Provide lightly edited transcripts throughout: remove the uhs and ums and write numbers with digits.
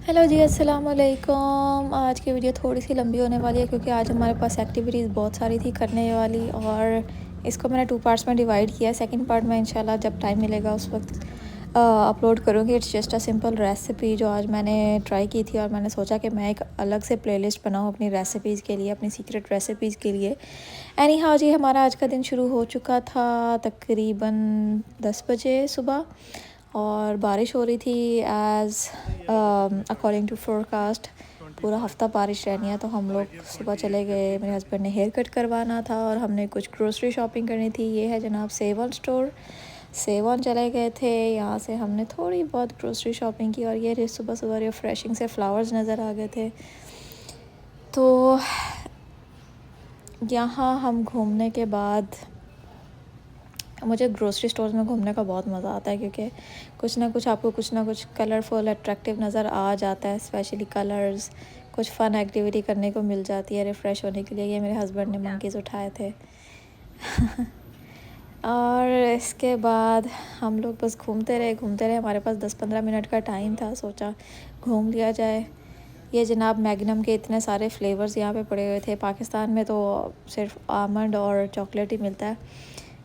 Hello जी, अस्सलाम वालेकुम। आज की वीडियो थोड़ी सी लंबी होने वाली है क्योंकि आज हमारे पास एक्टिविटीज़ बहुत सारी थी करने वाली, और इसको मैंने 2 पार्ट्स में डिवाइड किया है। सेकंड पार्ट में इंशाल्लाह जब टाइम मिलेगा उस वक्त अपलोड करूँगी। It's just a simple recipe जो आज मैंने ट्राई की थी, और मैंने सोचा कि मैं एक अलग से प्लेलिस्ट बनाऊँ अपनी रेसिपीज़ के लिए, अपनी सीक्रेट रेसिपीज़ के लिए। एनी हाउ जी, हमारा आज का दिन शुरू हो चुका था तकरीबन 10 बजे सुबह, और बारिश हो रही थी एज़ अकॉर्डिंग टू फोरकास्ट। पूरा हफ्ता बारिश रहनी है, तो हम लोग सुबह चले गए। मेरे हस्बैंड ने हेयर कट करवाना था और हमने कुछ ग्रोसरी शॉपिंग करनी थी। ये है जनाब सेवन स्टोर, सेवन चले गए थे। यहाँ से हमने थोड़ी बहुत ग्रोसरी शॉपिंग की, और ये सुबह सुबह रिफ्रेशिंग से फ्लावर्स नज़र आ गए थे। तो यहाँ हम घूमने के बाद, मुझे ग्रोसरी स्टोर्स में घूमने का बहुत मज़ा आता है क्योंकि कुछ ना कुछ आपको कुछ ना कुछ कलरफुल अट्रैक्टिव नज़र आ जाता है, स्पेशली कलर्स। कुछ फ़न एक्टिविटी करने को मिल जाती है रिफ़्रेश होने के लिए। ये मेरे हस्बैंड ने मंकीज़ उठाए थे और इसके बाद हम लोग बस घूमते रहे। हमारे पास 10-15 मिनट का टाइम था, सोचा घूम लिया जाए। ये जनाब मैग्नम के इतने सारे फ्लेवर्स यहाँ पे पड़े हुए थे। पाकिस्तान में तो सिर्फ आमंड और चॉकलेट ही मिलता है,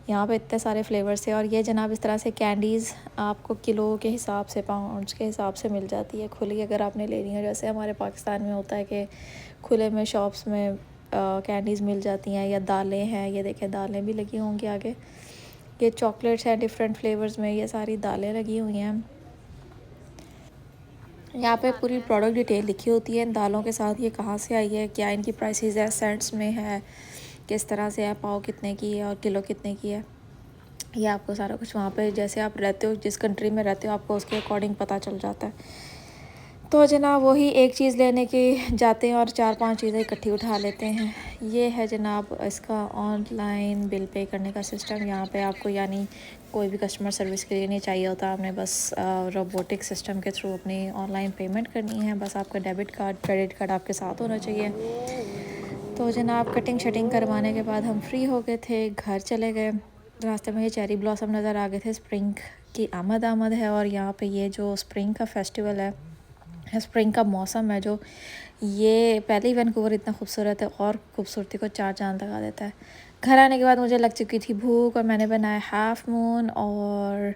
यहाँ पे इतने सारे फ्लेवर्स थे। और ये जनाब इस तरह से कैंडीज़ आपको किलो के हिसाब से, पाउंड्स के हिसाब से मिल जाती है खुली, अगर आपने लेनी हो। जैसे हमारे पाकिस्तान में होता है कि खुले में शॉप्स में कैंडीज़ मिल जाती हैं, या दालें हैं। ये देखें, दालें भी लगी होंगी आगे। ये चॉकलेट्स हैं डिफरेंट फ्लेवर्स में, ये सारी दालें लगी हुई हैं। यहाँ पे पूरी प्रोडक्ट डिटेल लिखी होती है इन दालों के साथ, ये कहाँ से आई है, क्या इनकी प्राइसेस है, सेंट्स में है, किस तरह से है, पाव कितने की है और किलो कितने की है। ये आपको सारा कुछ वहाँ पे, जैसे आप रहते हो, जिस कंट्री में रहते हो, आपको उसके अकॉर्डिंग पता चल जाता है। तो जनाब वही एक चीज़ लेने के जाते हैं और 4-5 चीज़ें इकट्ठी उठा लेते हैं। ये है जनाब इसका ऑनलाइन बिल पे करने का सिस्टम। यहाँ पे आपको यानी कोई भी कस्टमर सर्विस के लिए नहीं चाहिए होता, आपने बस रोबोटिक सिस्टम के थ्रू अपनी ऑनलाइन पेमेंट करनी है। बस आपका डेबिट कार्ड, क्रेडिट कार्ड आपके साथ होना चाहिए। तो जनाब कटिंग शटिंग करवाने के बाद हम फ्री हो गए थे, घर चले गए। रास्ते में ये चेरी ब्लॉसम नज़र आ गए थे। स्प्रिंग की आमद है, और यहाँ पे ये जो स्प्रिंग का फेस्टिवल है, स्प्रिंग का मौसम है जो, ये पहले ही वैंकूवर इतना खूबसूरत है और खूबसूरती को चार चांद लगा देता है। घर आने के बाद मुझे लग चुकी थी भूख, और मैंने बनाया हाफ़ मून और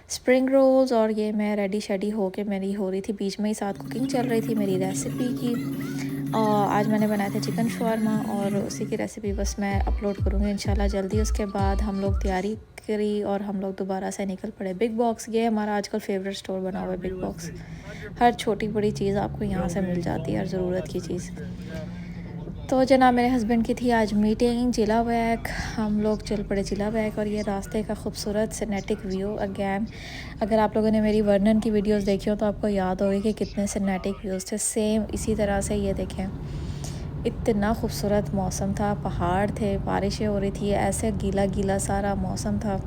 स्प्रिंग रोल्स। और ये मैं रेडी शेडी हो के मेरी हो रही थी, बीच में ही साथ कुकिंग चल रही थी मेरी रेसिपी की। आज मैंने बनाया था चिकन शवारमा, और उसी की रेसिपी बस मैं अपलोड करूँगी इंशाल्लाह जल्दी। उसके बाद हम लोग तैयारी करी और हम लोग दोबारा से निकल पड़े। बिग बॉक्स, ये हमारा आजकल फेवरेट स्टोर बना हुआ है बिग बॉक्स। हर छोटी बड़ी चीज़ आपको यहाँ से मिल जाती है, हर ज़रूरत की चीज़। तो जनाब मेरे हस्बैंड की थी आज मीटिंग जिला बैक, हम लोग चल पड़े जिला बैक। और ये रास्ते का खूबसूरत सिनेटिक व्यू अगैन, अगर आप लोगों ने मेरी वर्णन की वीडियोस देखी हो तो आपको याद होगी कि कितने सिनेटिक व्यूज़ थे। सेम इसी तरह से ये देखें, इतना खूबसूरत मौसम था, पहाड़ थे, बारिशें हो रही थी, ऐसे गीला गीला सारा मौसम था।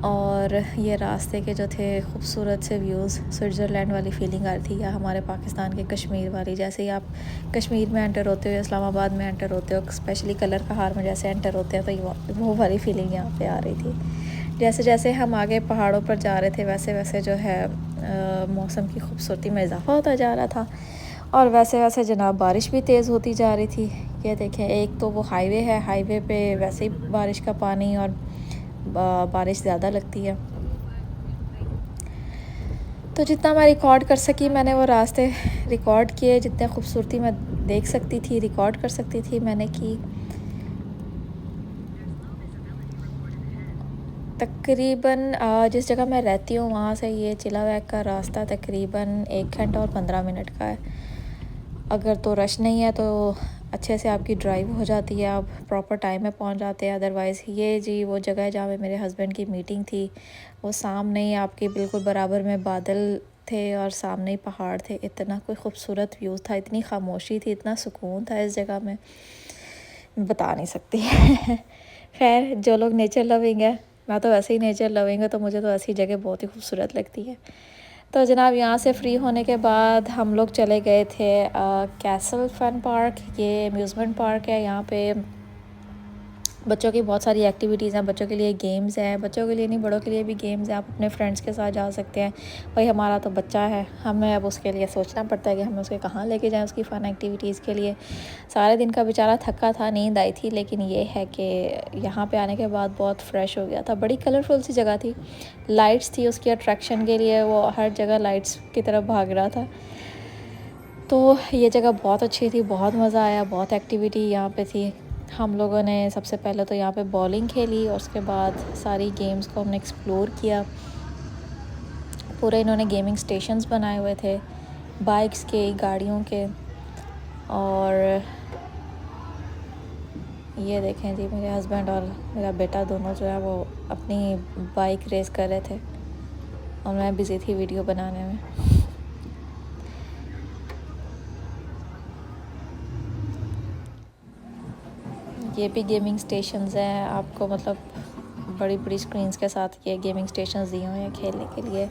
और ये रास्ते के जो थे खूबसूरत से व्यूज़, स्विट्ज़रलैंड वाली फीलिंग आ रही थी, या हमारे पाकिस्तान के कश्मीर वाली। जैसे ही आप कश्मीर में एंटर होते हो, इस्लामाबाद में एंटर होते हो, स्पेशली कलर कहार में जैसे एंटर होते हैं, तो वो वाली फीलिंग यहाँ पे आ रही थी। जैसे जैसे हम आगे पहाड़ों पर जा रहे थे, वैसे वैसे जो है मौसम की खूबसूरती में इजाफा होता जा रहा था, और वैसे वैसे जनाब बारिश भी तेज़ होती जा रही थी। ये देखें, एक तो वो हाईवे है, हाईवे पे वैसे ही बारिश का पानी और बारिश ज़्यादा लगती है। तो जितना मैं रिकॉर्ड कर सकी मैंने वो रास्ते रिकॉर्ड किए, जितने खूबसूरती मैं देख सकती थी, रिकॉर्ड कर सकती थी, मैंने की। तकरीबन जिस जगह मैं रहती हूँ वहाँ से ये चिलावैक का रास्ता तकरीबन 1 घंटा और 15 मिनट का है। अगर तो रश नहीं है तो अच्छे से आपकी ड्राइव हो जाती है, आप प्रॉपर टाइम में पहुँच जाते हैं। अदरवाइज़ ये जी वो जगह है जहाँ पे मेरे हस्बैंड की मीटिंग थी, वो सामने ही आपके बिल्कुल बराबर में बादल थे और सामने ही पहाड़ थे। इतना कोई ख़ूबसूरत व्यू था, इतनी खामोशी थी, इतना सुकून था इस जगह में, बता नहीं सकती खैर, जो लोग नेचर लविंग है, मैं तो वैसे ही नेचर लविंग है, तो मुझे तो ऐसी जगह बहुत ही खूबसूरत लगती है। तो जनाब यहाँ से फ्री होने के बाद हम लोग चले गए थे कैसल फन पार्क। ये अम्यूज़मेंट पार्क है, यहाँ पे बच्चों की बहुत सारी एक्टिविटीज़ हैं, बच्चों के लिए गेम्स हैं, बच्चों के लिए नहीं बड़ों के लिए भी गेम्स हैं। आप अपने फ्रेंड्स के साथ जा सकते हैं। भाई हमारा तो बच्चा है, हमें अब उसके लिए सोचना पड़ता है कि हमें उसके कहाँ लेके जाएं उसकी फ़न एक्टिविटीज़ के लिए। सारे दिन का बेचारा थका था, नींद आई थी, लेकिन ये है कि यहाँ पे आने के बाद बहुत फ्रेश हो गया था। बड़ी कलरफुल सी जगह थी, लाइट्स थी उसकी अट्रैक्शन के लिए, वो हर जगह लाइट्स की तरफ भाग रहा था। तो ये जगह बहुत अच्छी थी, बहुत मज़ा आया, बहुत एक्टिविटी यहाँ पे थी। हम लोगों ने सबसे पहले तो यहाँ पे बॉलिंग खेली और उसके बाद सारी गेम्स को हमने एक्सप्लोर किया। पूरे इन्होंने गेमिंग स्टेशंस बनाए हुए थे, बाइक्स के, गाड़ियों के। और ये देखें जी, मेरे हस्बैंड और मेरा बेटा दोनों जो है वो अपनी बाइक रेस कर रहे थे और मैं बिज़ी थी वीडियो बनाने में। ये भी गेमिंग स्टेशंस हैं, आपको मतलब बड़ी बड़ी स्क्रीन्स के साथ ये गेमिंग स्टेशंस दिए हुए हैं खेलने के लिए।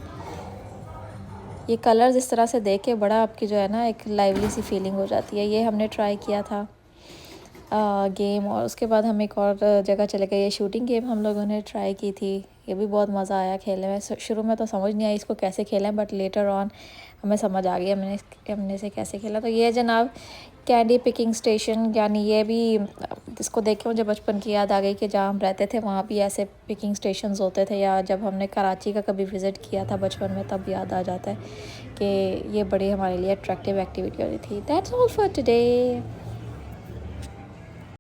ये कलर्स इस तरह से देख के बड़ा आपकी जो है ना एक लाइवली सी फीलिंग हो जाती है। ये हमने ट्राई किया था गेम, और उसके बाद हम एक और जगह चले गए। ये शूटिंग गेम हम लोगों ने ट्राई की थी, ये भी बहुत मज़ा आया खेलने में। शुरू में तो समझ नहीं आई इसको कैसे खेलें, बट लेटर ऑन हमें समझ आ गई हमने इसे कैसे खेला। तो ये जनाब कैंडी पिकिंग स्टेशन, यानी ये भी जिसको देख के मुझे बचपन की याद आ गई कि जहाँ हम रहते थे वहाँ भी ऐसे पिकिंग स्टेशंस होते थे, या जब हमने कराची का कभी विज़िट किया था बचपन में तब याद आ जाता है कि ये बड़ी हमारे लिए अट्रैक्टिव एक्टिविटी होती थी। That's all for today.